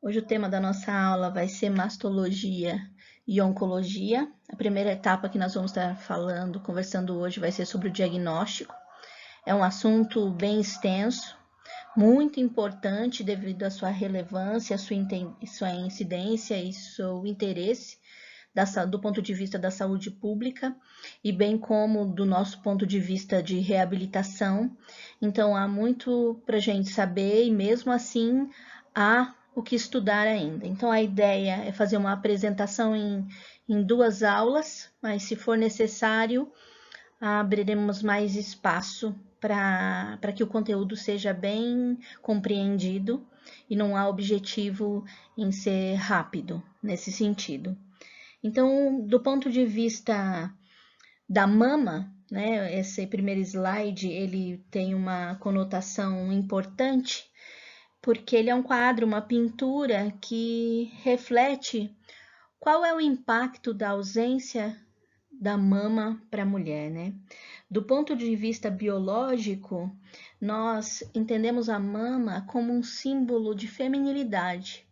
Hoje o tema da nossa aula vai ser mastologia e oncologia. A primeira etapa que nós vamos estar conversando hoje vai ser sobre o diagnóstico. É um assunto bem extenso, muito importante devido à sua relevância, sua incidência e seu interesse do ponto de vista da saúde pública e bem como do nosso ponto de vista de reabilitação. Então, há muito para a gente saber e mesmo assim há o que estudar ainda. Então, a ideia é fazer uma apresentação em 2 aulas, mas se for necessário, abriremos mais espaço para que o conteúdo seja bem compreendido e não há objetivo em ser rápido nesse sentido. Então, do ponto de vista da mama, né, esse primeiro slide, ele tem uma conotação importante, porque ele é um quadro, uma pintura que reflete qual é o impacto da ausência da mama para a mulher, né? Do ponto de vista biológico, nós entendemos a mama como um símbolo de feminilidade.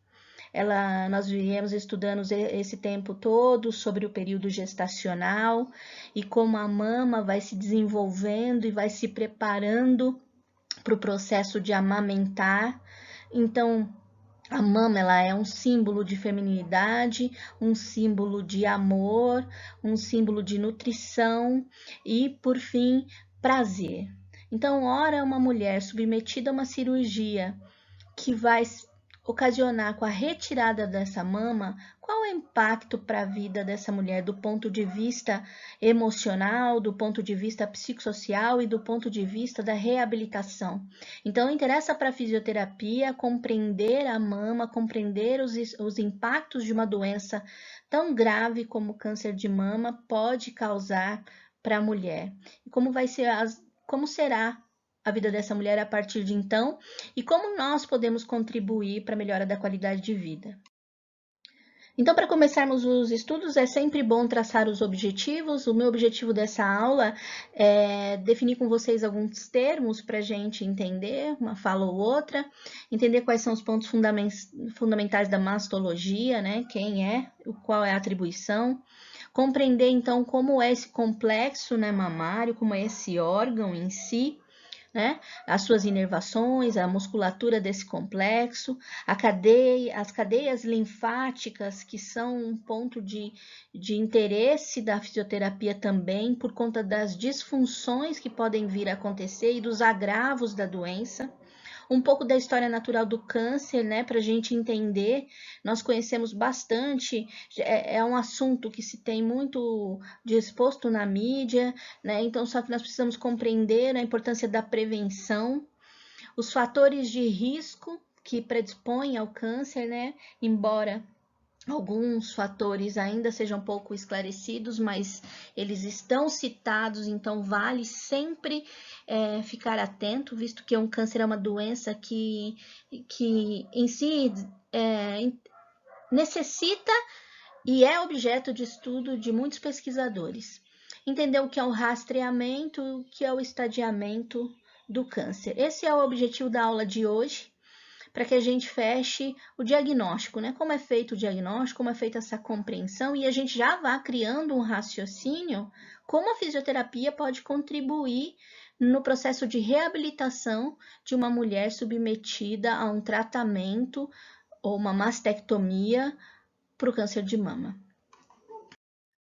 Nós viemos estudando esse tempo todo sobre o período gestacional e como a mama vai se desenvolvendo e vai se preparando para o processo de amamentar. Então, a mama ela é um símbolo de feminilidade, um símbolo de amor, um símbolo de nutrição e, por fim, prazer. Então, ora uma mulher submetida a uma cirurgia que vai ocasionar com a retirada dessa mama, qual é o impacto para a vida dessa mulher do ponto de vista emocional, do ponto de vista psicossocial e do ponto de vista da reabilitação. Então, interessa para a fisioterapia compreender a mama, compreender os impactos de uma doença tão grave como o câncer de mama pode causar para a mulher. E como será a vida dessa mulher a partir de então e como nós podemos contribuir para a melhora da qualidade de vida. Então, para começarmos os estudos, é sempre bom traçar os objetivos. O meu objetivo dessa aula é definir com vocês alguns termos para a gente entender, uma fala ou outra, entender quais são os pontos fundamentais da mastologia, né? Quem é, qual é a atribuição, compreender então como é esse complexo, né, mamário, como é esse órgão em si, né? As suas inervações, a musculatura desse complexo, as cadeias linfáticas, que são um ponto de interesse da fisioterapia também, por conta das disfunções que podem vir a acontecer e dos agravos da doença. Um pouco da história natural do câncer, né, para a gente entender. Nós conhecemos bastante, é um assunto que se tem muito disposto na mídia, né, então só que nós precisamos compreender a importância da prevenção, os fatores de risco que predispõem ao câncer, né, embora alguns fatores ainda sejam pouco esclarecidos, mas eles estão citados, então vale sempre ficar atento, visto que um câncer é uma doença que em si necessita e é objeto de estudo de muitos pesquisadores. Entender o que é o rastreamento, o que é o estadiamento do câncer. Esse é o objetivo da aula de hoje, para que a gente feche o diagnóstico, né? Como é feito o diagnóstico, como é feita essa compreensão e a gente já vá criando um raciocínio como a fisioterapia pode contribuir no processo de reabilitação de uma mulher submetida a um tratamento ou uma mastectomia para o câncer de mama.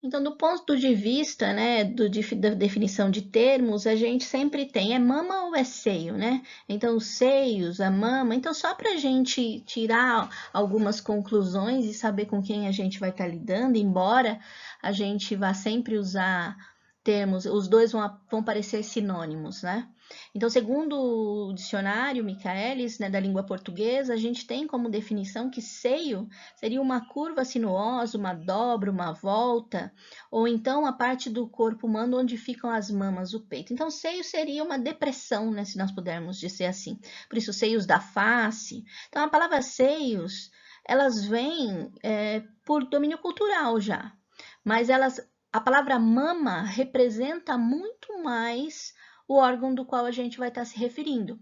Então, do ponto de vista, né, da definição de termos, a gente sempre tem, é mama ou é seio, né? Então, os seios, a mama. Então, só para a gente tirar algumas conclusões e saber com quem a gente vai estar lidando, embora a gente vá sempre usar termos, os dois vão parecer sinônimos, né? Então, segundo o dicionário Michaelis, né, da língua portuguesa, a gente tem como definição que seio seria uma curva sinuosa, uma dobra, uma volta, ou então a parte do corpo humano onde ficam as mamas, o peito. Então, seio seria uma depressão, né, se nós pudermos dizer assim. Por isso, seios da face. Então, a palavra seios, elas vêm por domínio cultural já, mas a palavra mama representa muito mais o órgão do qual a gente vai estar se referindo.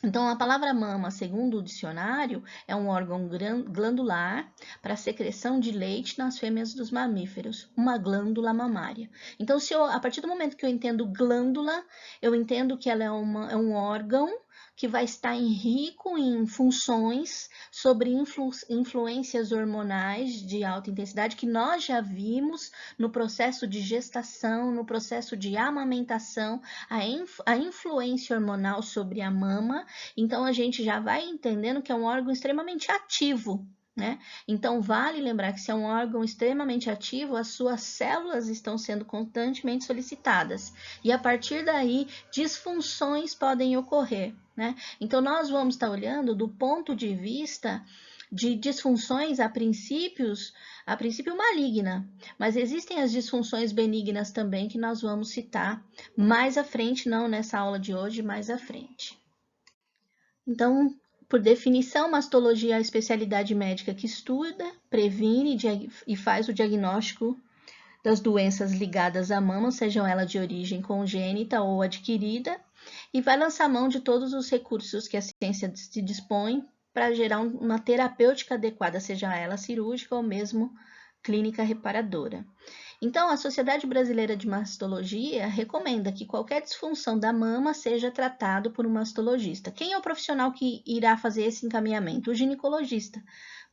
Então, a palavra mama, segundo o dicionário, é um órgão glandular para secreção de leite nas fêmeas dos mamíferos, uma glândula mamária. Então, a partir do momento que eu entendo glândula, eu entendo que ela é um órgão que vai estar rico em funções sobre influências hormonais de alta intensidade que nós já vimos no processo de gestação, no processo de amamentação, a influência hormonal sobre a mama. Então, a gente já vai entendendo que é um órgão extremamente ativo, né? Então, vale lembrar que se é um órgão extremamente ativo, as suas células estão sendo constantemente solicitadas. E a partir daí, disfunções podem ocorrer, né? Então, nós vamos estar olhando do ponto de vista de disfunções a princípio maligna, mas existem as disfunções benignas também que nós vamos citar mais à frente, não nessa aula de hoje, mais à frente. Então, por definição, mastologia é a especialidade médica que estuda, previne e faz o diagnóstico das doenças ligadas à mama, sejam elas de origem congênita ou adquirida, e vai lançar mão de todos os recursos que a ciência se dispõe para gerar uma terapêutica adequada, seja ela cirúrgica ou mesmo clínica reparadora. Então, a Sociedade Brasileira de Mastologia recomenda que qualquer disfunção da mama seja tratado por um mastologista. Quem é o profissional que irá fazer esse encaminhamento? O ginecologista.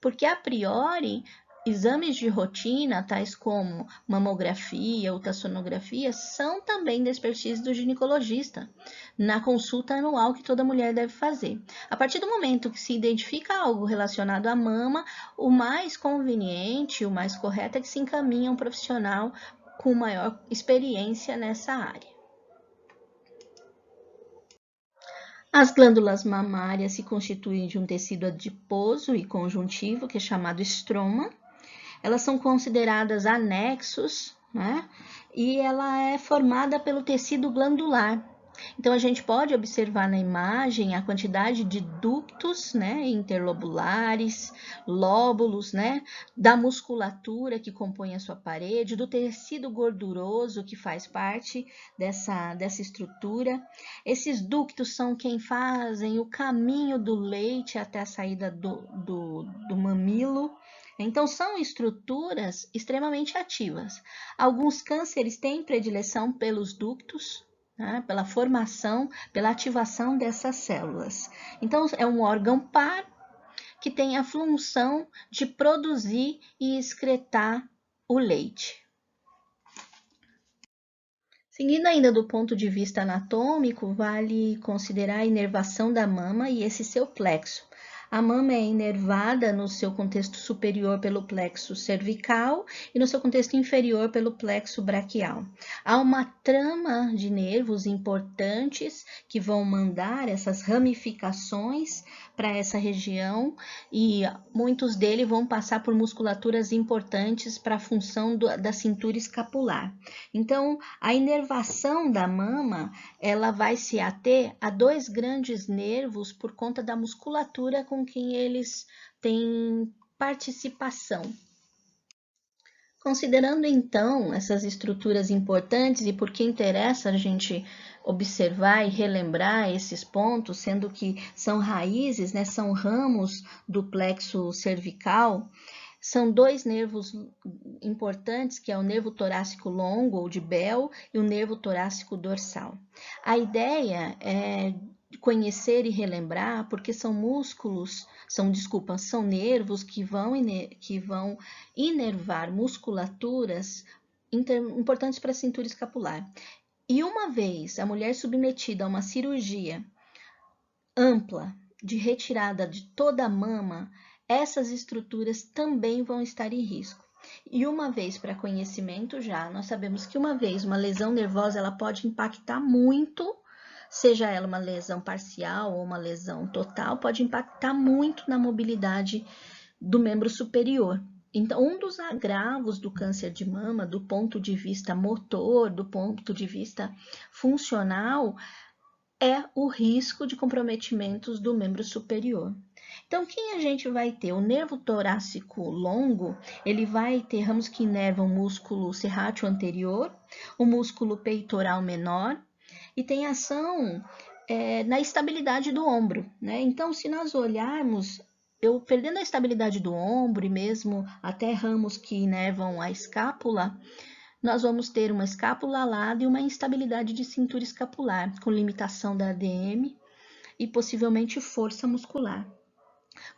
Porque, a priori, exames de rotina, tais como mamografia, ultrassonografia, são também da expertise do ginecologista, na consulta anual que toda mulher deve fazer. A partir do momento que se identifica algo relacionado à mama, o mais conveniente, o mais correto é que se encaminhe um profissional com maior experiência nessa área. As glândulas mamárias se constituem de um tecido adiposo e conjuntivo, que é chamado estroma. Elas são consideradas anexos, né? E ela é formada pelo tecido glandular. Então, a gente pode observar na imagem a quantidade de ductos, né, interlobulares, lóbulos, né, da musculatura que compõe a sua parede, do tecido gorduroso que faz parte dessa estrutura. Esses ductos são quem fazem o caminho do leite até a saída do mamilo. Então, são estruturas extremamente ativas. Alguns cânceres têm predileção pelos ductos, né, pela formação, pela ativação dessas células. Então, é um órgão par que tem a função de produzir e excretar o leite. Seguindo ainda do ponto de vista anatômico, vale considerar a inervação da mama e esse seu plexo. A mama é inervada no seu contexto superior pelo plexo cervical e no seu contexto inferior pelo plexo braquial. Há uma trama de nervos importantes que vão mandar essas ramificações para essa região e muitos deles vão passar por musculaturas importantes para a função da cintura escapular. Então, a inervação da mama, ela vai se ater a dois grandes nervos por conta da musculatura com quem eles têm participação. Considerando então essas estruturas importantes e por que interessa a gente observar e relembrar esses pontos, sendo que são raízes, né, são ramos do plexo cervical, são dois nervos importantes, que é o nervo torácico longo, ou de Bell, e o nervo torácico dorsal. A ideia é conhecer e relembrar, porque são são nervos que vão inervar musculaturas importantes para a cintura escapular. E uma vez a mulher submetida a uma cirurgia ampla de retirada de toda a mama, essas estruturas também vão estar em risco. E uma vez para conhecimento já, nós sabemos que uma lesão nervosa ela pode impactar muito, seja ela uma lesão parcial ou uma lesão total, pode impactar muito na mobilidade do membro superior. Então, um dos agravos do câncer de mama, do ponto de vista motor, do ponto de vista funcional, é o risco de comprometimentos do membro superior. Então, quem a gente vai ter? O nervo torácico longo, ele vai ter ramos que inervam o músculo serrátil anterior, o músculo peitoral menor, e tem ação na estabilidade do ombro, né? Então, se nós olharmos, eu perdendo a estabilidade do ombro e mesmo até ramos que inervam a escápula, nós vamos ter uma escápula alada e uma instabilidade de cintura escapular, com limitação da ADM e possivelmente força muscular.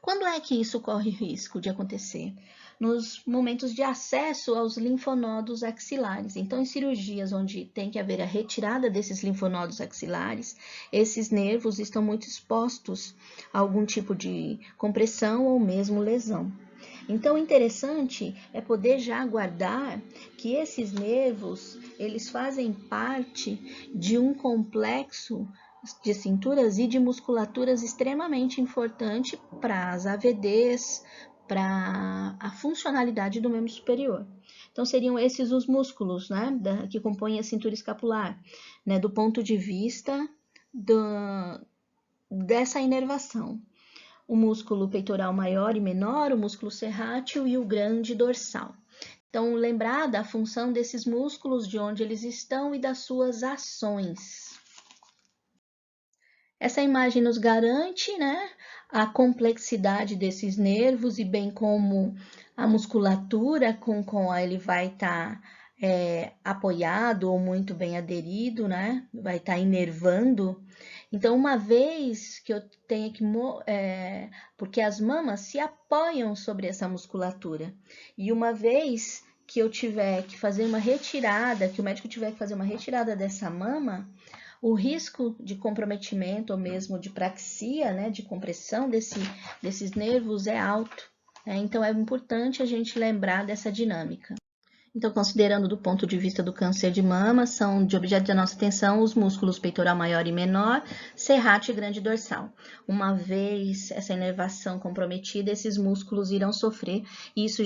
Quando é que isso corre risco de acontecer? Nos momentos de acesso aos linfonodos axilares. Então, em cirurgias onde tem que haver a retirada desses linfonodos axilares, esses nervos estão muito expostos a algum tipo de compressão ou mesmo lesão. Então, o interessante é poder já guardar que esses nervos, eles fazem parte de um complexo de cinturas e de musculaturas extremamente importante para as AVDs, para a funcionalidade do membro superior. Então, seriam esses os músculos, né, que compõem a cintura escapular, né, do ponto de vista dessa inervação. O músculo peitoral maior e menor, o músculo serrátil e o grande dorsal. Então, lembrar da função desses músculos, de onde eles estão e das suas ações. Essa imagem nos garante, né, a complexidade desses nervos e bem como a musculatura com qual ele vai estar apoiado ou muito bem aderido, né, vai estar inervando. Então, uma vez que eu tenha que... porque as mamas se apoiam sobre essa musculatura. E uma vez que eu tiver que fazer uma retirada, que o médico tiver que fazer uma retirada dessa mama, o risco de comprometimento ou mesmo de praxia, né, de compressão desses nervos é alto. Né? Então, é importante a gente lembrar dessa dinâmica. Então, considerando do ponto de vista do câncer de mama, são de objeto da nossa atenção os músculos peitoral maior e menor, serrátil e grande dorsal. Uma vez essa inervação comprometida, esses músculos irão sofrer e isso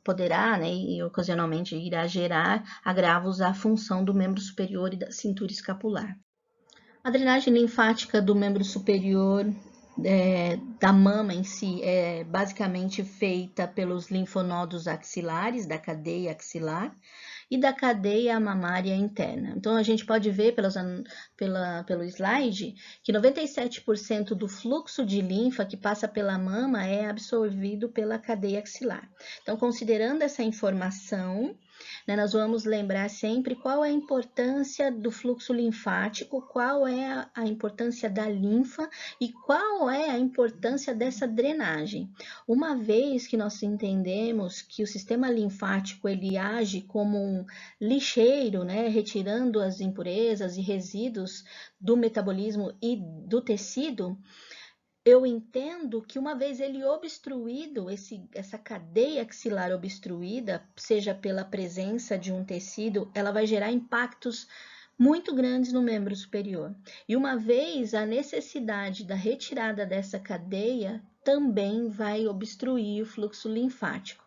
poderá, né, e ocasionalmente irá gerar agravos à função do membro superior e da cintura escapular. A drenagem linfática do membro superior da mama em si é basicamente feita pelos linfonodos axilares, da cadeia axilar, e da cadeia mamária interna. Então, a gente pode ver pelo slide que 97% do fluxo de linfa que passa pela mama é absorvido pela cadeia axilar. Então, considerando essa informação, né, nós vamos lembrar sempre qual é a importância do fluxo linfático, qual é a importância da linfa e qual é a importância dessa drenagem. Uma vez que nós entendemos que o sistema linfático ele age como um lixeiro, né, retirando as impurezas e resíduos do metabolismo e do tecido, eu entendo que uma vez ele obstruído, essa cadeia axilar obstruída, seja pela presença de um tecido, ela vai gerar impactos muito grandes no membro superior. E uma vez a necessidade da retirada dessa cadeia também vai obstruir o fluxo linfático.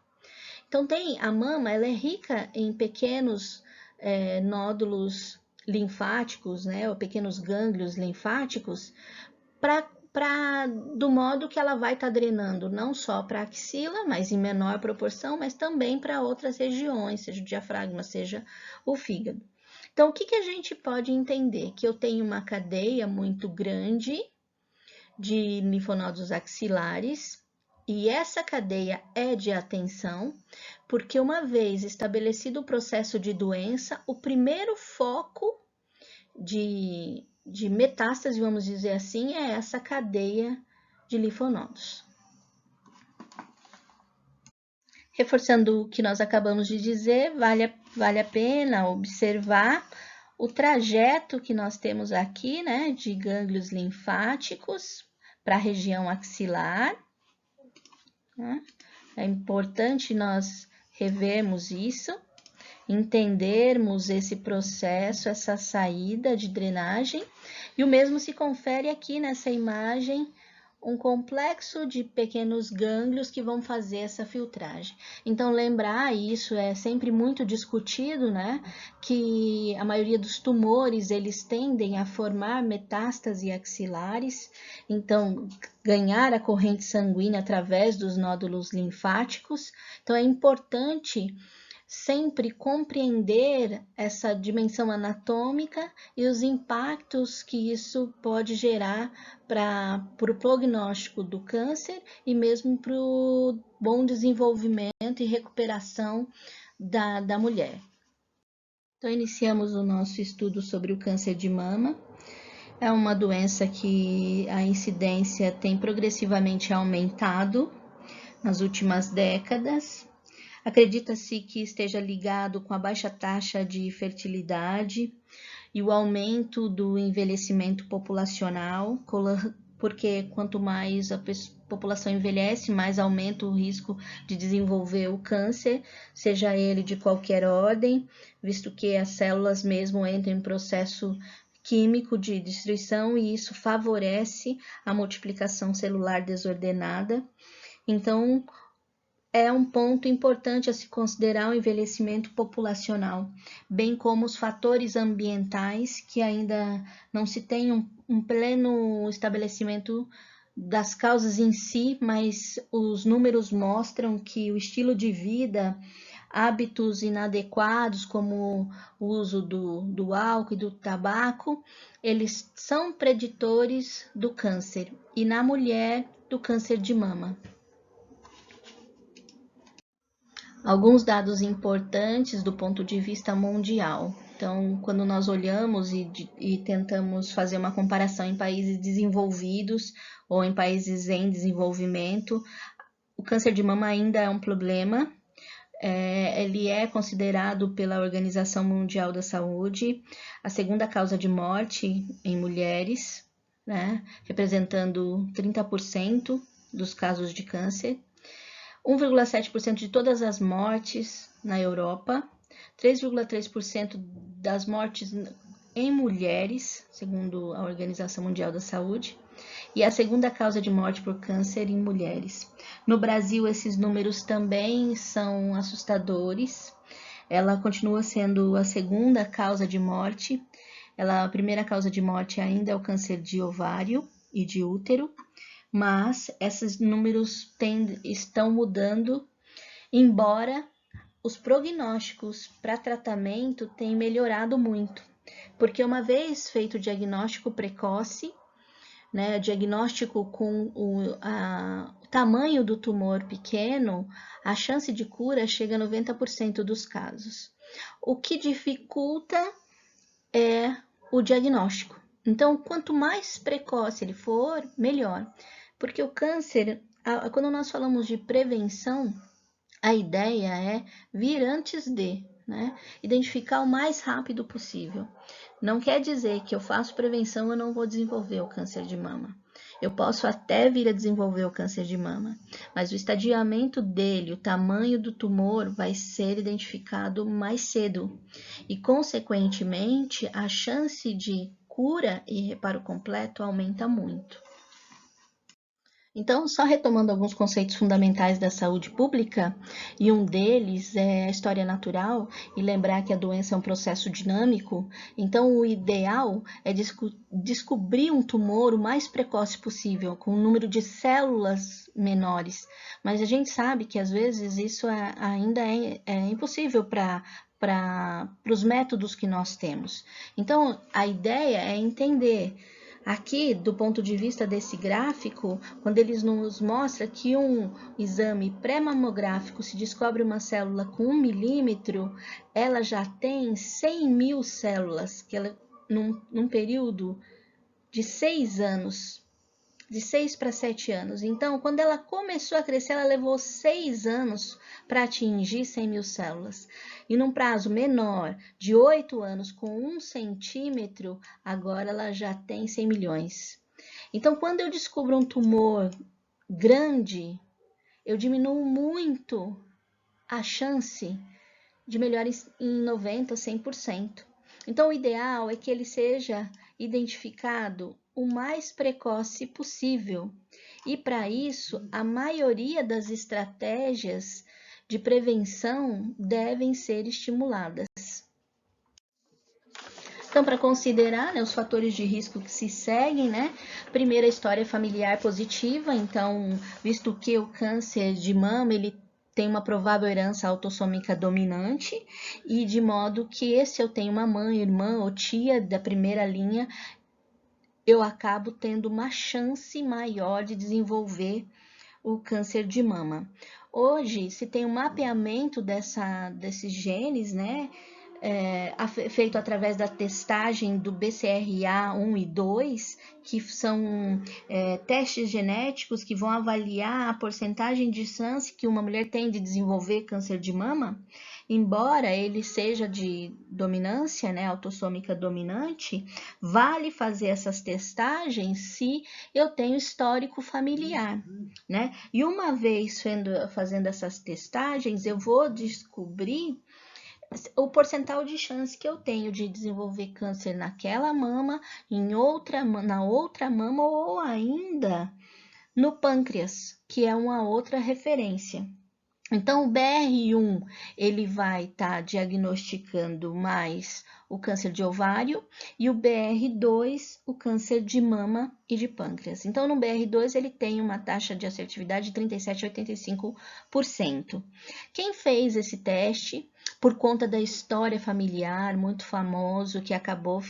Então, a mama, ela é rica em pequenos nódulos linfáticos, né, ou pequenos gânglios linfáticos, do modo que ela vai estar drenando não só para a axila, mas em menor proporção, mas também para outras regiões, seja o diafragma, seja o fígado. Então, o que a gente pode entender? Que eu tenho uma cadeia muito grande de linfonodos axilares, e essa cadeia é de atenção, porque uma vez estabelecido o processo de doença, o primeiro foco de metástase, vamos dizer assim, é essa cadeia de linfonodos. Reforçando o que nós acabamos de dizer, vale a pena observar o trajeto que nós temos aqui, né, de gânglios linfáticos para a região axilar. Né? É importante nós revermos isso, entendermos esse processo, essa saída de drenagem, e o mesmo se confere aqui nessa imagem, um complexo de pequenos gânglios que vão fazer essa filtragem. Então, lembrar, isso é sempre muito discutido, né, que a maioria dos tumores, eles tendem a formar metástase axilares, então, ganhar a corrente sanguínea através dos nódulos linfáticos. Então, é importante sempre compreender essa dimensão anatômica e os impactos que isso pode gerar para o prognóstico do câncer e mesmo para o bom desenvolvimento e recuperação da mulher. Então, iniciamos o nosso estudo sobre o câncer de mama. É uma doença que a incidência tem progressivamente aumentado nas últimas décadas. Acredita-se que esteja ligado com a baixa taxa de fertilidade e o aumento do envelhecimento populacional, porque quanto mais a população envelhece, mais aumenta o risco de desenvolver o câncer, seja ele de qualquer ordem, visto que as células mesmo entram em processo químico de destruição e isso favorece a multiplicação celular desordenada. Então, é um ponto importante a se considerar o envelhecimento populacional, bem como os fatores ambientais, que ainda não se tem um pleno estabelecimento das causas em si, mas os números mostram que o estilo de vida, hábitos inadequados, como o uso do álcool e do tabaco, eles são preditores do câncer, e na mulher, do câncer de mama. Alguns dados importantes do ponto de vista mundial. Então, quando nós olhamos e tentamos fazer uma comparação em países desenvolvidos ou em países em desenvolvimento, o câncer de mama ainda é um problema. Ele é considerado pela Organização Mundial da Saúde a segunda causa de morte em mulheres, né, representando 30% dos casos de câncer. 1,7% de todas as mortes na Europa, 3,3% das mortes em mulheres, segundo a Organização Mundial da Saúde, e a segunda causa de morte por câncer em mulheres. No Brasil, esses números também são assustadores. Ela continua sendo a segunda causa de morte. A primeira causa de morte ainda é o câncer de ovário e de útero, mas esses números estão mudando, embora os prognósticos para tratamento tenham melhorado muito, porque uma vez feito o diagnóstico precoce, né, diagnóstico com o tamanho do tumor pequeno, a chance de cura chega a 90% dos casos. O que dificulta é o diagnóstico. Então, quanto mais precoce ele for, melhor. Porque o câncer, quando nós falamos de prevenção, a ideia é vir antes de, né? Identificar o mais rápido possível. Não quer dizer que eu faço prevenção e eu não vou desenvolver o câncer de mama. Eu posso até vir a desenvolver o câncer de mama, mas o estadiamento dele, o tamanho do tumor vai ser identificado mais cedo e, consequentemente, a chance de cura e reparo completo aumenta muito. Então, só retomando alguns conceitos fundamentais da saúde pública, e um deles é a história natural, e lembrar que a doença é um processo dinâmico, então o ideal é descobrir um tumor o mais precoce possível, com um número de células menores, mas a gente sabe que às vezes isso ainda é impossível para os métodos que nós temos. Então, a ideia é entender. Aqui, do ponto de vista desse gráfico, quando eles nos mostram que um exame pré-mamográfico se descobre uma célula com 1 milímetro, ela já tem 100 mil células, que ela, num período de 6 anos, de 6 para 7 anos. Então, quando ela começou a crescer, ela levou 6 anos para atingir 100 mil células. E num prazo menor, de 8 anos, com 1 centímetro, agora ela já tem 100 milhões. Então, quando eu descubro um tumor grande, eu diminuo muito a chance de melhora em 90% ou 100%. Então, o ideal é que ele seja identificado o mais precoce possível. E, para isso, a maioria das estratégias de prevenção devem ser estimuladas. Então, para considerar, né, os fatores de risco que se seguem, né? Primeiro, a história familiar positiva. Então, visto que o câncer de mama, ele tem uma provável herança autossômica dominante, e de modo que se eu tenho uma mãe, irmã ou tia da primeira linha, eu acabo tendo uma chance maior de desenvolver o câncer de mama. Hoje, se tem um mapeamento desses genes, né, feito através da testagem do BCRA1 e 2, que são testes genéticos que vão avaliar a porcentagem de chance que uma mulher tem de desenvolver câncer de mama. Embora ele seja de dominância, né, autossômica dominante, vale fazer essas testagens se eu tenho histórico familiar, né? E uma vez fazendo essas testagens, eu vou descobrir o percentual de chance que eu tenho de desenvolver câncer naquela mama, na outra mama ou ainda no pâncreas, que é uma outra referência. Então, o BR1, ele vai estar diagnosticando mais o câncer de ovário e o BR2, o câncer de mama e de pâncreas. Então, no BR2, ele tem uma taxa de assertividade de 37 a 85%. Quem fez esse teste, por conta da história familiar, muito famoso, que acabou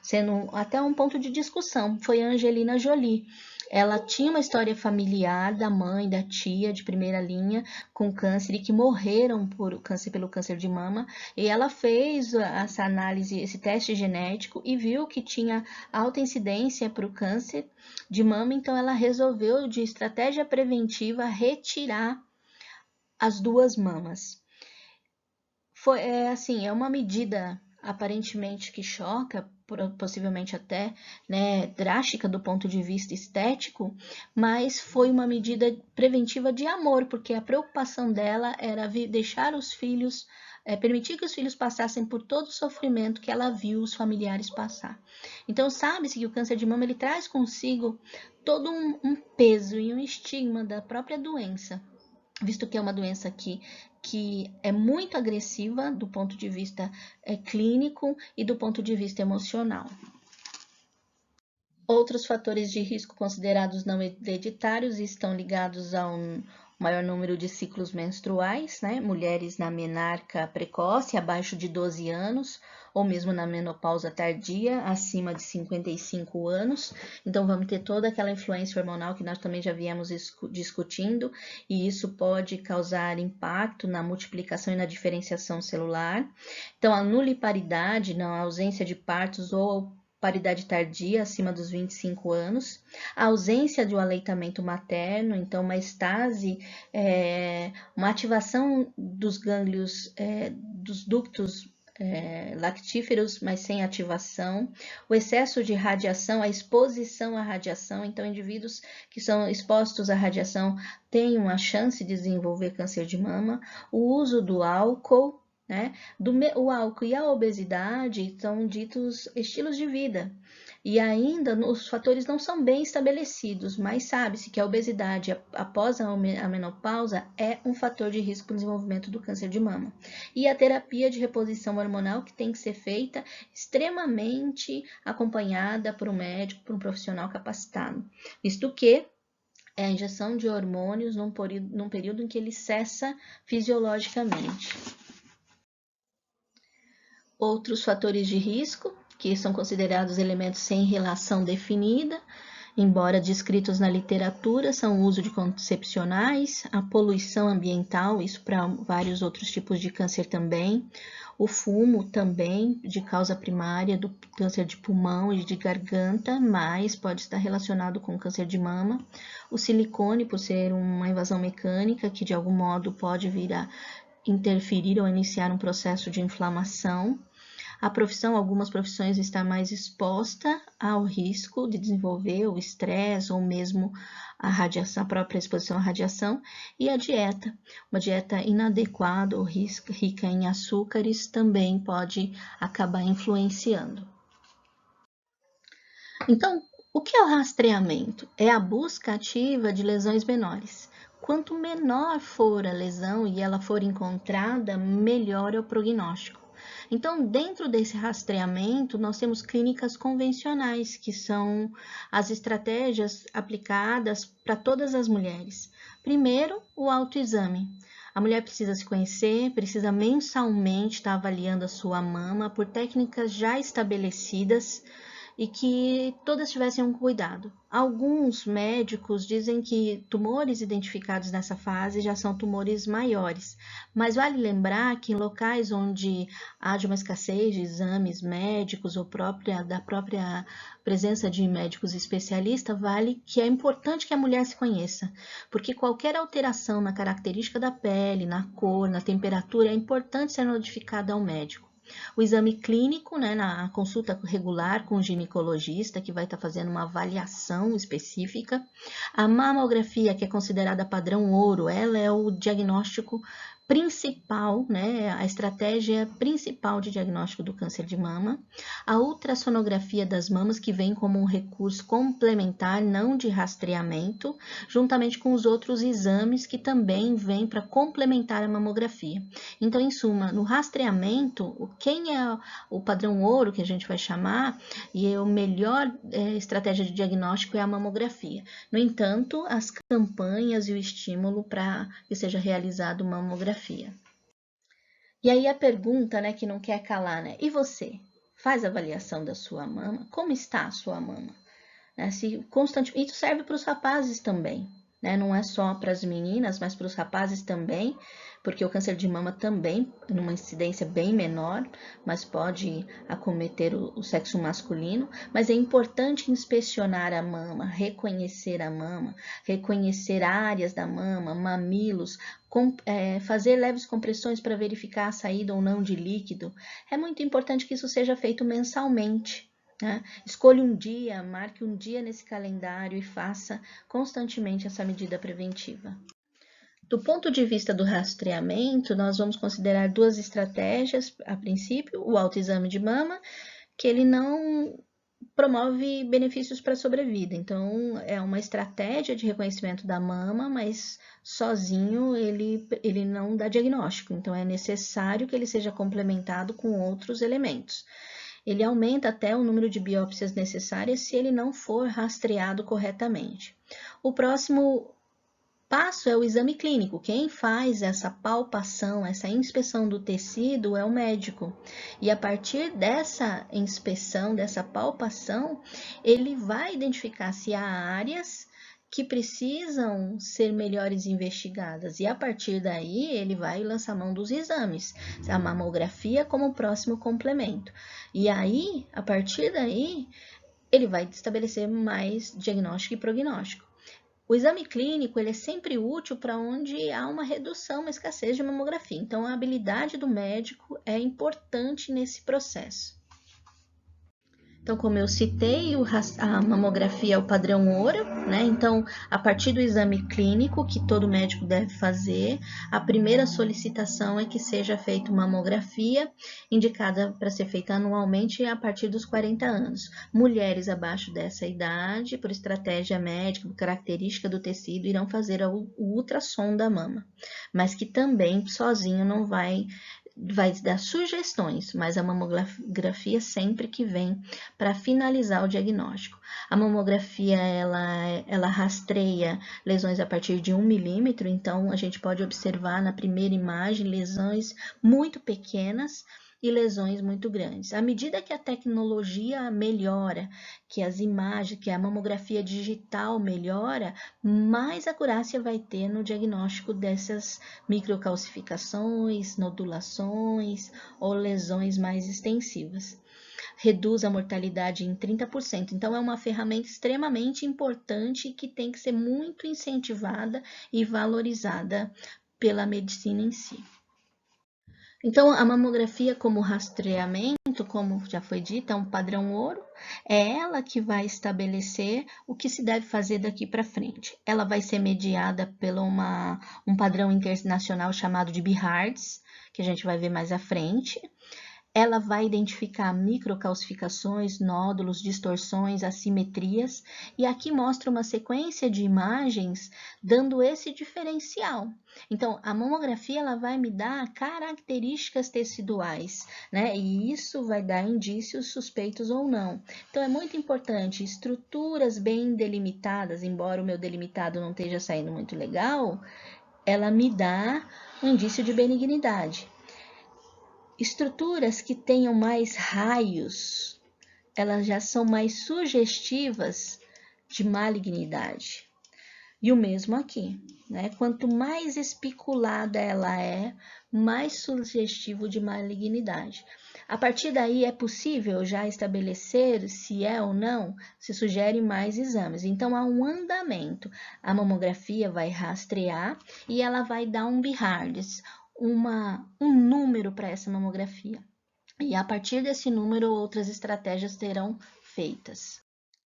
sendo até um ponto de discussão, foi a Angelina Jolie. Ela tinha uma história familiar da mãe, da tia de primeira linha com câncer e que morreram pelo câncer de mama, e ela fez essa análise, esse teste genético e viu que tinha alta incidência para o câncer de mama, então ela resolveu, de estratégia preventiva, retirar as duas mamas. É uma medida aparentemente que choca, possivelmente até, né, drástica do ponto de vista estético, mas foi uma medida preventiva de amor, porque a preocupação dela era deixar os filhos, permitir que os filhos passassem por todo o sofrimento que ela viu os familiares passar. Então, sabe-se que o câncer de mama ele traz consigo todo um peso e um estigma da própria doença, visto que é uma doença que é muito agressiva do ponto de vista clínico e do ponto de vista emocional. Outros fatores de risco considerados não hereditários estão ligados a um maior número de ciclos menstruais, né? Mulheres na menarca precoce, abaixo de 12 anos, ou mesmo na menopausa tardia, acima de 55 anos. Então, vamos ter toda aquela influência hormonal que nós também já viemos discutindo, e isso pode causar impacto na multiplicação e na diferenciação celular. Então, a nuliparidade, na ausência de partos ou paridade tardia, acima dos 25 anos, a ausência de um aleitamento materno, então uma estase, uma ativação dos gânglios, dos ductos lactíferos, mas sem ativação, o excesso de radiação, a exposição à radiação, então indivíduos que são expostos à radiação têm uma chance de desenvolver câncer de mama, o uso do álcool, né? O álcool e a obesidade são ditos estilos de vida, e ainda os fatores não são bem estabelecidos, mas sabe-se que a obesidade após a menopausa é um fator de risco para o desenvolvimento do câncer de mama. E a terapia de reposição hormonal, que tem que ser feita extremamente acompanhada por um médico, por um profissional capacitado, visto que é a injeção de hormônios num período em que ele cessa fisiologicamente. Outros fatores de risco, que são considerados elementos sem relação definida, embora descritos na literatura, são o uso de concepcionais, a poluição ambiental, isso para vários outros tipos de câncer também, o fumo também, de causa primária do câncer de pulmão e de garganta, mas pode estar relacionado com câncer de mama, o silicone, por ser uma invasão mecânica, que de algum modo pode vir a interferir ou iniciar um processo de inflamação. Algumas profissões estão mais expostas ao risco de desenvolver o estresse ou mesmo a própria exposição à radiação, e a dieta. Uma dieta inadequada ou rica em açúcares também pode acabar influenciando. Então, o que é o rastreamento? É a busca ativa de lesões menores. Quanto menor for a lesão e ela for encontrada, melhor é o prognóstico. Então, dentro desse rastreamento, nós temos clínicas convencionais, que são as estratégias aplicadas para todas as mulheres. Primeiro, o autoexame. A mulher precisa se conhecer, precisa mensalmente estar avaliando a sua mama por técnicas já estabelecidas e que todas tivessem um cuidado. Alguns médicos dizem que tumores identificados nessa fase já são tumores maiores, mas vale lembrar que em locais onde haja uma escassez de exames médicos ou da própria presença de médicos especialistas, vale que é importante que a mulher se conheça, porque qualquer alteração na característica da pele, na cor, na temperatura, é importante ser notificada ao médico. O exame clínico, né, na consulta regular com o ginecologista, que vai estar fazendo uma avaliação específica. A mamografia, que é considerada padrão ouro, ela é o diagnóstico principal, né, a estratégia principal de diagnóstico do câncer de mama. A ultrassonografia das mamas, que vem como um recurso complementar, não de rastreamento, juntamente com os outros exames que também vêm para complementar a mamografia. Então, em suma, no rastreamento, quem é o padrão ouro, que a gente vai chamar, e a melhor estratégia de diagnóstico é a mamografia. No entanto, as campanhas e o estímulo para que seja realizado mamografia. E aí a pergunta, né, que não quer calar, né? E você? Faz avaliação da sua mama? Como está a sua mama? Se constantemente, isso serve para os rapazes também, né? Não é só para as meninas, mas para os rapazes também, porque o câncer de mama também, numa incidência bem menor, mas pode acometer o sexo masculino. Mas é importante inspecionar a mama, reconhecer a mama, reconhecer áreas da mama, mamilos, fazer leves compressões para verificar a saída ou não de líquido. É muito importante que isso seja feito mensalmente. Escolha um dia, marque um dia nesse calendário e faça constantemente essa medida preventiva. Do ponto de vista do rastreamento, nós vamos considerar duas estratégias. A princípio, o autoexame de mama, que ele não promove benefícios para a sobrevida. Então, é uma estratégia de reconhecimento da mama, mas sozinho ele não dá diagnóstico. Então, é necessário que ele seja complementado com outros elementos. Ele aumenta até o número de biópsias necessárias se ele não for rastreado corretamente. O próximo passo é o exame clínico. Quem faz essa palpação, essa inspeção do tecido é o médico. E a partir dessa inspeção, dessa palpação, ele vai identificar se há áreas que precisam ser melhores investigadas. E a partir daí, ele vai lançar mão dos exames, a mamografia como próximo complemento. E aí, a partir daí, ele vai estabelecer mais diagnóstico e prognóstico. O exame clínico ele é sempre útil para onde há uma redução, uma escassez de mamografia. Então, a habilidade do médico é importante nesse processo. Então, como eu citei, a mamografia é o padrão ouro, né? Então, a partir do exame clínico que todo médico deve fazer, a primeira solicitação é que seja feita mamografia, indicada para ser feita anualmente a partir dos 40 anos. Mulheres abaixo dessa idade, por estratégia médica, por característica do tecido, irão fazer o ultrassom da mama, mas que também sozinho não vai dar sugestões, mas a mamografia sempre que vem para finalizar o diagnóstico. A mamografia, ela rastreia lesões a partir de 1 milímetro, então a gente pode observar na primeira imagem lesões muito pequenas e lesões muito grandes. À medida que a tecnologia melhora, que as imagens, que a mamografia digital melhora, mais acurácia vai ter no diagnóstico dessas microcalcificações, nodulações ou lesões mais extensivas. Reduz a mortalidade em 30%. Então, é uma ferramenta extremamente importante que tem que ser muito incentivada e valorizada pela medicina em si. Então, a mamografia como rastreamento, como já foi dito, é um padrão ouro, é ela que vai estabelecer o que se deve fazer daqui para frente. Ela vai ser mediada por um padrão internacional chamado de BIHARDS, que a gente vai ver mais à frente. Ela vai identificar microcalcificações, nódulos, distorções, assimetrias, e aqui mostra uma sequência de imagens dando esse diferencial. Então, a mamografia ela vai me dar características teciduais, né? E isso vai dar indícios suspeitos ou não. Então, é muito importante estruturas bem delimitadas, embora o meu delimitado não esteja saindo muito legal, ela me dá um indício de benignidade. Estruturas que tenham mais raios, elas já são mais sugestivas de malignidade. E o mesmo aqui, né? Quanto mais espiculada ela é, mais sugestivo de malignidade. A partir daí é possível já estabelecer se é ou não, se sugere mais exames. Então há um andamento. A mamografia vai rastrear e ela vai dar um BIHARDS, um número para essa mamografia. E a partir desse número, outras estratégias serão feitas.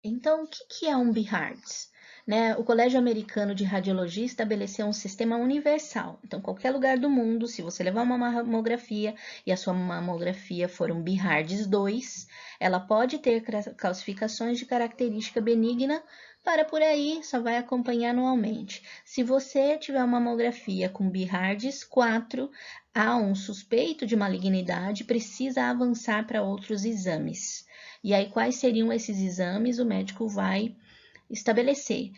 Então, o que é um BIHARDS? Né? O Colégio Americano de Radiologia estabeleceu um sistema universal. Então, qualquer lugar do mundo, se você levar uma mamografia e a sua mamografia for um BIHARDS 2, ela pode ter calcificações de característica benigna, para por aí, só vai acompanhar anualmente. Se você tiver uma mamografia com BIHARDS 4, há um suspeito de malignidade, precisa avançar para outros exames. E aí, quais seriam esses exames? O médico vai estabelecer.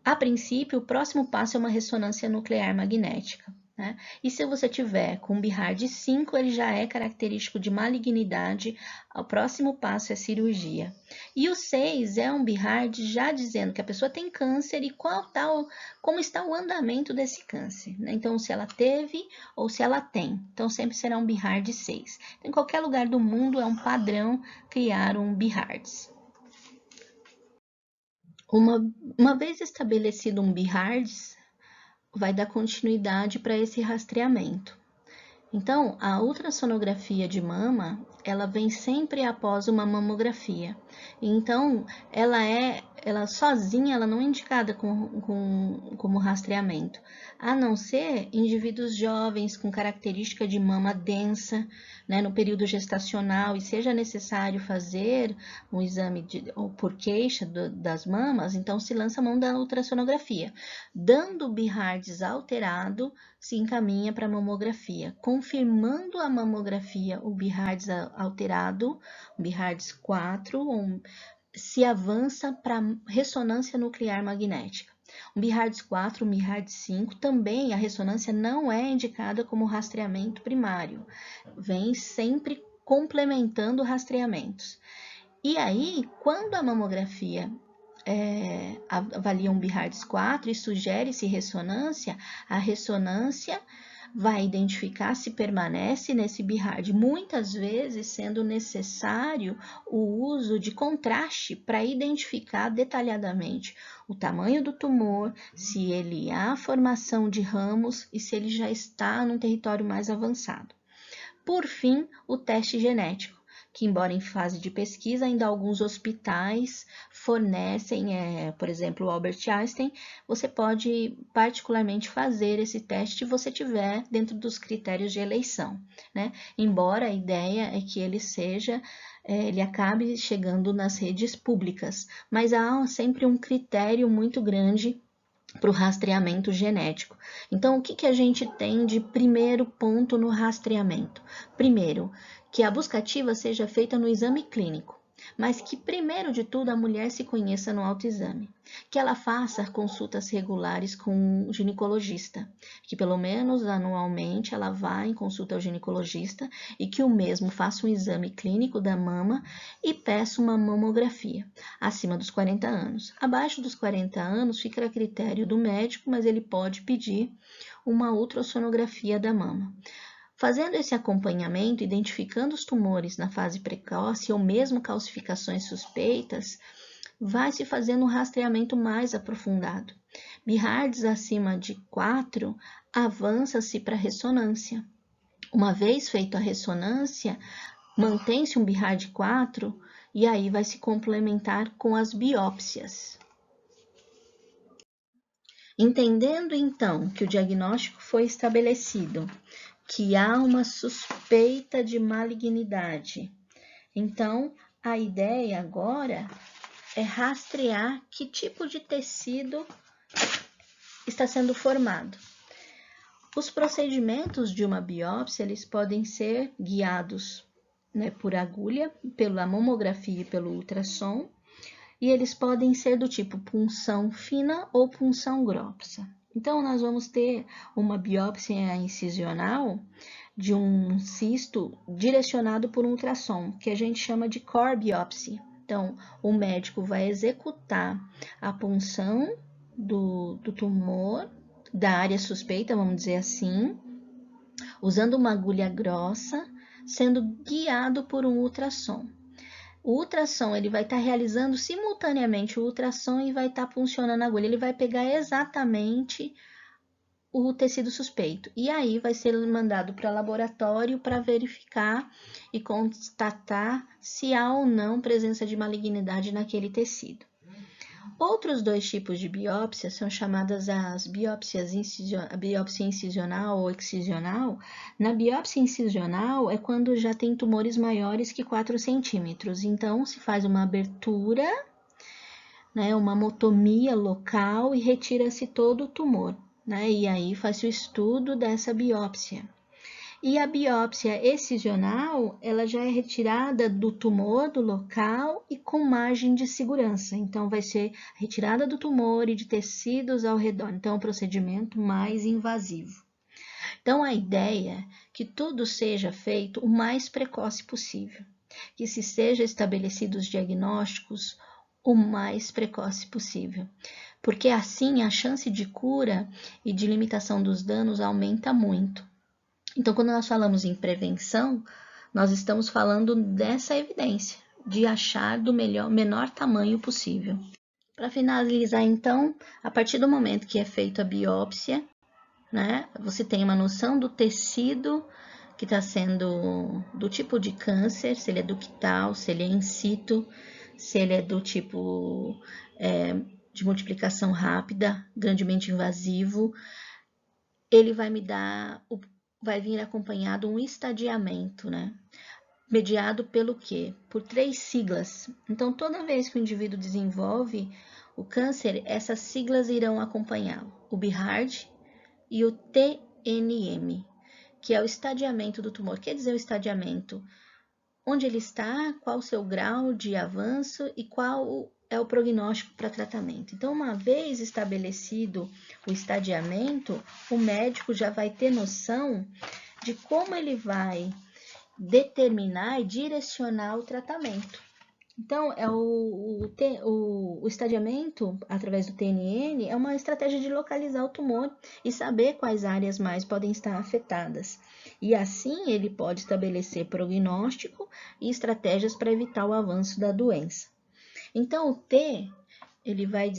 A princípio, o próximo passo é uma ressonância nuclear magnética. Né? E se você tiver com BIHARDS 5, ele já é característico de malignidade, o próximo passo é cirurgia. E o 6 é um BIHARDS já dizendo que a pessoa tem câncer e como está o andamento desse câncer. Né? Então, se ela teve ou se ela tem. Então, sempre será um BIHARDS 6. Em qualquer lugar do mundo é um padrão criar um BIHARDS. Uma vez estabelecido um BIHARDS, vai dar continuidade para esse rastreamento. Então, a ultrassonografia de mama, ela vem sempre após uma mamografia. Então, ela sozinha, ela não é indicada como rastreamento, a não ser indivíduos jovens com característica de mama densa, né, no período gestacional, e seja necessário fazer um exame por queixa das mamas, então se lança a mão da ultrassonografia. Dando o BIHARDS alterado, se encaminha para a mamografia. Confirmando a mamografia, o BIHARDS alterado, o BIHARDS 4, se avança para ressonância nuclear magnética. O BIHARDS 4, o BIHARDS 5, também a ressonância não é indicada como rastreamento primário. Vem sempre complementando rastreamentos. E aí, quando a mamografia avalia um BIHARDS 4 e sugere-se ressonância, a ressonância vai identificar se permanece nesse BIHARD, muitas vezes sendo necessário o uso de contraste para identificar detalhadamente o tamanho do tumor, se ele há formação de ramos e se ele já está num território mais avançado. Por fim, o teste genético, que embora em fase de pesquisa, ainda alguns hospitais fornecem, por exemplo, o Albert Einstein, você pode particularmente fazer esse teste se você tiver dentro dos critérios de eleição, né? Embora a ideia é que ele acabe chegando nas redes públicas, mas há sempre um critério muito grande para o rastreamento genético. Então, o que a gente tem de primeiro ponto no rastreamento? Primeiro, que a busca ativa seja feita no exame clínico, mas que primeiro de tudo a mulher se conheça no autoexame, que ela faça consultas regulares com o ginecologista, que pelo menos anualmente ela vá em consulta ao ginecologista e que o mesmo faça um exame clínico da mama e peça uma mamografia acima dos 40 anos. Abaixo dos 40 anos fica a critério do médico, mas ele pode pedir uma ultrassonografia da mama. Fazendo esse acompanhamento, identificando os tumores na fase precoce ou mesmo calcificações suspeitas, vai se fazendo um rastreamento mais aprofundado. BIHARDS acima de 4, avança-se para ressonância. Uma vez feita a ressonância, mantém-se um BIHARD 4 e aí vai se complementar com as biópsias. Entendendo então que o diagnóstico foi estabelecido, que há uma suspeita de malignidade. Então, a ideia agora é rastrear que tipo de tecido está sendo formado. Os procedimentos de uma biópsia, eles podem ser guiados, né, por agulha, pela mamografia e pelo ultrassom, e eles podem ser do tipo punção fina ou punção grossa. Então, nós vamos ter uma biópsia incisional de um cisto direcionado por um ultrassom, que a gente chama de core biopsy. Então, o médico vai executar a punção do tumor, da área suspeita, vamos dizer assim, usando uma agulha grossa, sendo guiado por um ultrassom. O ultrassom, ele vai estar realizando simultaneamente o ultrassom e vai estar funcionando a agulha. Ele vai pegar exatamente o tecido suspeito. E aí vai ser mandado para o laboratório para verificar e constatar se há ou não presença de malignidade naquele tecido. Outros dois tipos de biópsia são chamadas as biópsia incisional ou excisional. Na biópsia incisional é quando já tem tumores maiores que 4 centímetros. Então, se faz uma abertura, né, uma motomia local e retira-se todo o tumor, né? E aí faz o estudo dessa biópsia. E a biópsia excisional, ela já é retirada do tumor, do local e com margem de segurança. Então, vai ser retirada do tumor e de tecidos ao redor. Então, é um procedimento mais invasivo. Então, a ideia é que tudo seja feito o mais precoce possível, que se seja estabelecidos diagnósticos o mais precoce possível, porque assim a chance de cura e de limitação dos danos aumenta muito. Então, quando nós falamos em prevenção, nós estamos falando dessa evidência, de achar do menor tamanho possível. Para finalizar, então, a partir do momento que é feita a biópsia, né, você tem uma noção do tecido que está sendo, do tipo de câncer, se ele é ductal, se ele é in situ, se ele é do tipo de multiplicação rápida, grandemente invasivo. Ele vai me dar vai vir acompanhado um estadiamento, né? Mediado pelo quê? Por 3 siglas. Então, toda vez que o indivíduo desenvolve o câncer, essas siglas irão acompanhá-lo. O BIHARD e o TNM, que é o estadiamento do tumor. Quer dizer, o estadiamento, onde ele está, qual o seu grau de avanço e qual é o prognóstico para tratamento. Então, uma vez estabelecido o estadiamento, o médico já vai ter noção de como ele vai determinar e direcionar o tratamento. Então, o estadiamento, através do TNN, é uma estratégia de localizar o tumor e saber quais áreas mais podem estar afetadas. E assim, ele pode estabelecer prognóstico e estratégias para evitar o avanço da doença. Então, o T, ele vai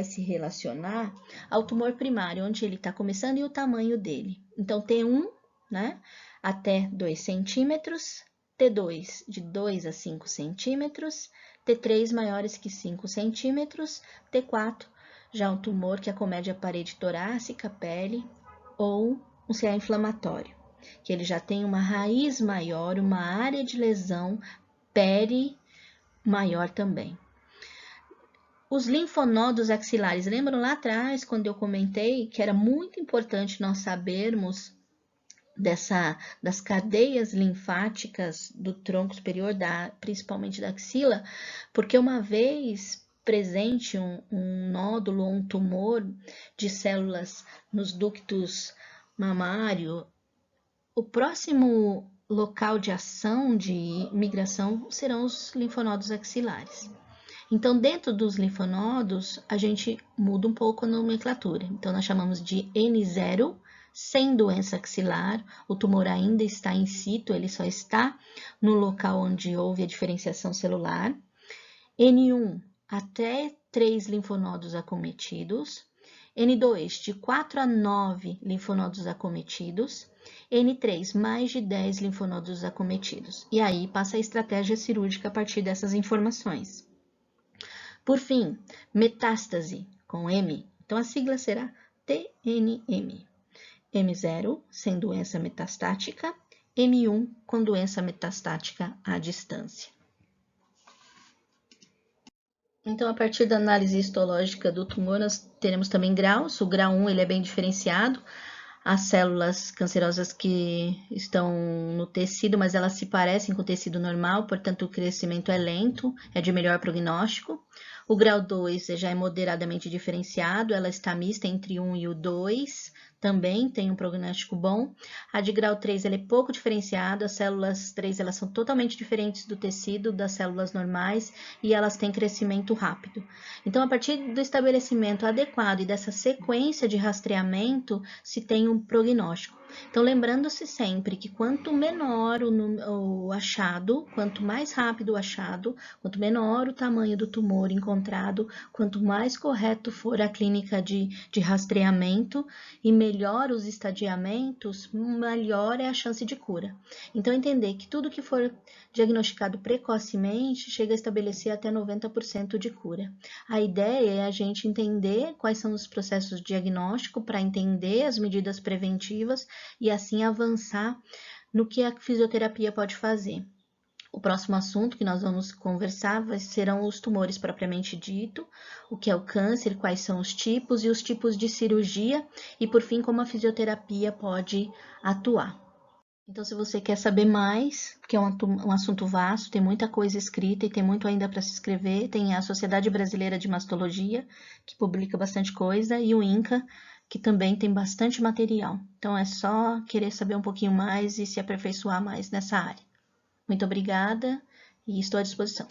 se relacionar ao tumor primário, onde ele está começando e o tamanho dele. Então, T1, né, até 2 centímetros, T2 de 2 a 5 centímetros, T3 maiores que 5 centímetros, T4 já um tumor que acomete a parede torácica, pele ou um CA inflamatório, que ele já tem uma raiz maior, uma área de lesão peri maior também. Os linfonodos axilares, lembram lá atrás quando eu comentei que era muito importante nós sabermos das cadeias linfáticas do tronco superior, principalmente da axila, porque uma vez presente um nódulo ou um tumor de células nos ductos mamário, o próximo local de ação de migração serão os linfonodos axilares. Então, dentro dos linfonodos, a gente muda um pouco a nomenclatura. Então, nós chamamos de N0, sem doença axilar, o tumor ainda está in situ, ele só está no local onde houve a diferenciação celular. N1, até 3 linfonodos acometidos. N2, de 4 a 9 linfonodos acometidos. N3, mais de 10 linfonodos acometidos. E aí passa a estratégia cirúrgica a partir dessas informações. Por fim, metástase, com M. Então, a sigla será TNM. M0, sem doença metastática. M1, com doença metastática à distância. Então, a partir da análise histológica do tumor, nós teremos também graus. O grau 1 ele é bem diferenciado. as células cancerosas que estão no tecido, mas elas se parecem com o tecido normal, portanto o crescimento é lento, é de melhor prognóstico. O grau 2 já é moderadamente diferenciado, ela está mista entre 1 e o 2, também tem um prognóstico bom. A de grau 3 ela é pouco diferenciada, as células 3 elas são totalmente diferentes do tecido das células normais e elas têm crescimento rápido. Então, a partir do estabelecimento adequado e dessa sequência de rastreamento, se tem um prognóstico. Então, lembrando-se sempre que quanto menor o achado, quanto mais rápido o achado, quanto menor o tamanho do tumor encontrado, quanto mais correto for a clínica de rastreamento e melhor os estadiamentos, melhor é a chance de cura. Então, entender que tudo que for diagnosticado precocemente chega a estabelecer até 90% de cura. A ideia é a gente entender quais são os processos de diagnóstico para entender as medidas preventivas e assim avançar no que a fisioterapia pode fazer. O próximo assunto que nós vamos conversar serão os tumores propriamente dito, o que é o câncer, quais são os tipos e os tipos de cirurgia e, por fim, como a fisioterapia pode atuar. Então, se você quer saber mais, que é um assunto vasto, tem muita coisa escrita e tem muito ainda para se escrever, tem a Sociedade Brasileira de Mastologia, que publica bastante coisa, e o INCA, que também tem bastante material. Então, é só querer saber um pouquinho mais e se aperfeiçoar mais nessa área. Muito obrigada e estou à disposição.